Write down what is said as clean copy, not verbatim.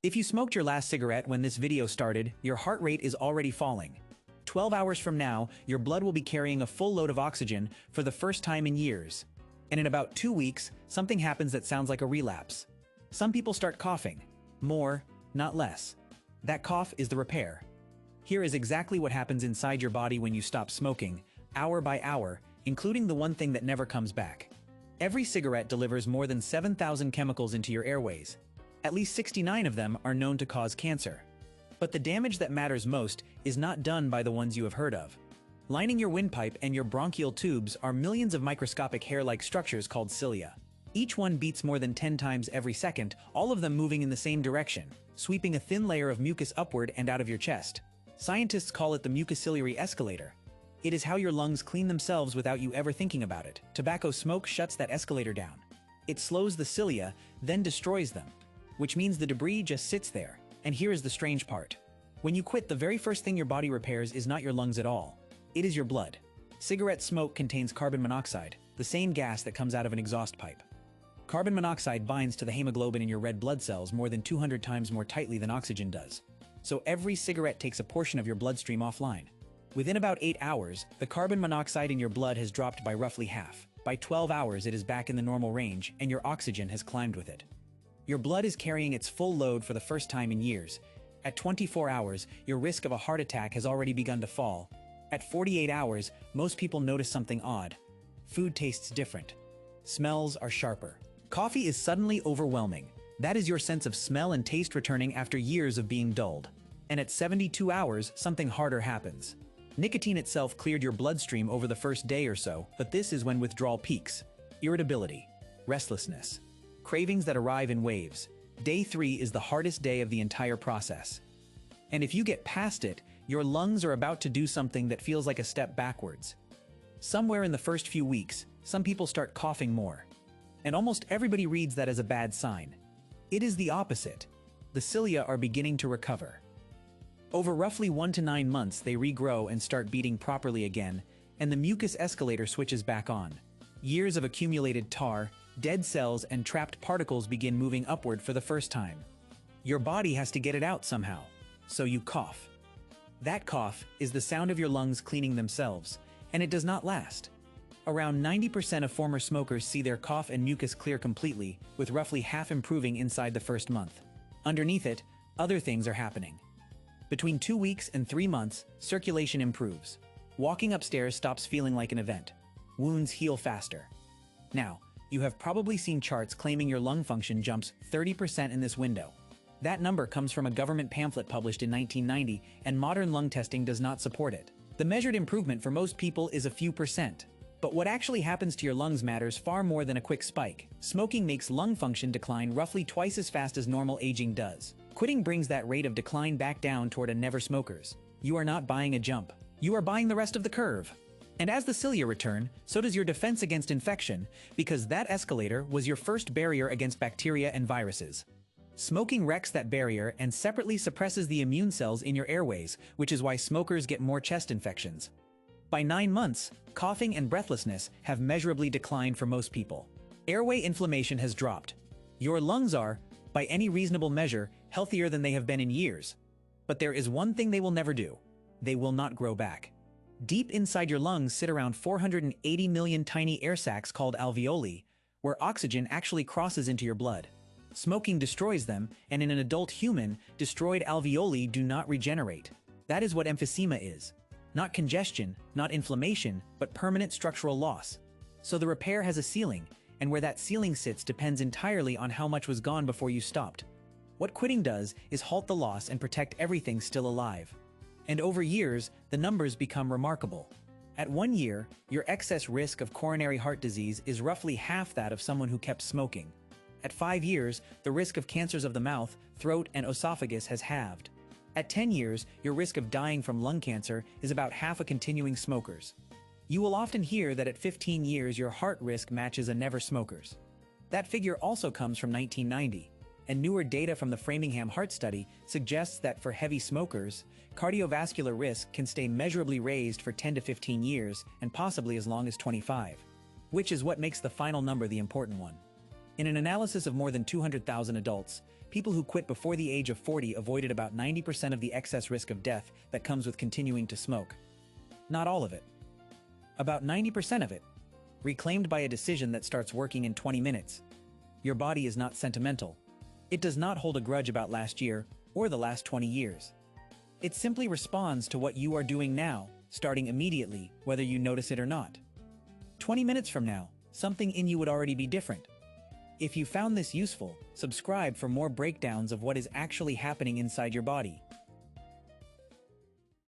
If you smoked your last cigarette when this video started, your heart rate is already falling. 12 hours from now, your blood will be carrying a full load of oxygen for the first time in years. And in about 2 weeks, something happens that sounds like a relapse. Some people start coughing. More, not less. That cough is the repair. Here is exactly what happens inside your body when you stop smoking, hour by hour, including the one thing that never comes back. Every cigarette delivers more than 7,000 chemicals into your airways. At least 69 of them are known to cause cancer. But the damage that matters most is not done by the ones you have heard of. Lining your windpipe and your bronchial tubes are millions of microscopic hair-like structures called cilia. Each one beats more than 10 times every second, all of them moving in the same direction, sweeping a thin layer of mucus upward and out of your chest. Scientists call it the mucociliary escalator. It is how your lungs clean themselves without you ever thinking about it. Tobacco smoke shuts that escalator down. It slows the cilia, then destroys them. Which means the debris just sits there. And here is the strange part. When you quit, the very first thing your body repairs is not your lungs at all. It is your blood. Cigarette smoke contains carbon monoxide, the same gas that comes out of an exhaust pipe. Carbon monoxide binds to the hemoglobin in your red blood cells more than 200 times more tightly than oxygen does. So every cigarette takes a portion of your bloodstream offline. Within about 8 hours, the carbon monoxide in your blood has dropped by roughly half. By 12 hours, it is back in the normal range, and your oxygen has climbed with it. Your blood is carrying its full load for the first time in years. At 24 hours, your risk of a heart attack has already begun to fall. At 48 hours, most people notice something odd. Food tastes different. Smells are sharper. Coffee is suddenly overwhelming. That is your sense of smell and taste returning after years of being dulled. And at 72 hours, something harder happens. Nicotine itself cleared your bloodstream over the first day or so, but this is when withdrawal peaks. Irritability, restlessness, cravings that arrive in waves. Day 3 is the hardest day of the entire process. And if you get past it, your lungs are about to do something that feels like a step backwards. Somewhere in the first few weeks, some people start coughing more. And almost everybody reads that as a bad sign. It is the opposite. The cilia are beginning to recover. Over roughly 1 to 9 months, they regrow and start beating properly again, and the mucus escalator switches back on. Years of accumulated tar, dead cells, and trapped particles begin moving upward for the first time. Your body has to get it out somehow, so you cough. That cough is the sound of your lungs cleaning themselves, and it does not last. Around 90% of former smokers see their cough and mucus clear completely, with roughly half improving inside the first month. Underneath it, other things are happening. Between 2 weeks and 3 months, circulation improves. Walking upstairs stops feeling like an event. Wounds heal faster. Now, you have probably seen charts claiming your lung function jumps 30% in this window. That number comes from a government pamphlet published in 1990, and modern lung testing does not support it. The measured improvement for most people is a few percent. But what actually happens to your lungs matters far more than a quick spike. Smoking makes lung function decline roughly twice as fast as normal aging does. Quitting brings that rate of decline back down toward a never smokers. You are not buying a jump. You are buying the rest of the curve. And as the cilia return, so does your defense against infection, because that escalator was your first barrier against bacteria and viruses. Smoking wrecks that barrier and separately suppresses the immune cells in your airways, which is why smokers get more chest infections. By 9 months, coughing and breathlessness have measurably declined for most people. Airway inflammation has dropped. Your lungs are, by any reasonable measure, healthier than they have been in years. But there is one thing they will never do. They will not grow back. Deep inside your lungs sit around 480 million tiny air sacs called alveoli, where oxygen actually crosses into your blood. Smoking destroys them, and in an adult human, destroyed alveoli do not regenerate. That is what emphysema is. Not congestion, not inflammation, but permanent structural loss. So the repair has a ceiling, and where that ceiling sits depends entirely on how much was gone before you stopped. What quitting does is halt the loss and protect everything still alive. And over years, the numbers become remarkable. At 1 year, your excess risk of coronary heart disease is roughly half that of someone who kept smoking. At 5 years, the risk of cancers of the mouth, throat, and esophagus has halved. At 10 years, your risk of dying from lung cancer is about half a continuing smoker's. You will often hear that at 15 years your heart risk matches a never smoker's. That figure also comes from 1990, and newer data from the Framingham Heart Study suggests that for heavy smokers, cardiovascular risk can stay measurably raised for 10 to 15 years and possibly as long as 25, which is what makes the final number the important one. In an analysis of more than 200,000 adults, people who quit before the age of 40 avoided about 90% of the excess risk of death that comes with continuing to smoke. Not all of it. About 90% of it. Reclaimed by a decision that starts working in 20 minutes. Your body is not sentimental. It does not hold a grudge about last year or the last 20 years. It simply responds to what you are doing now, starting immediately, whether you notice it or not. 20 minutes from now, something in you would already be different. If you found this useful, subscribe for more breakdowns of what is actually happening inside your body.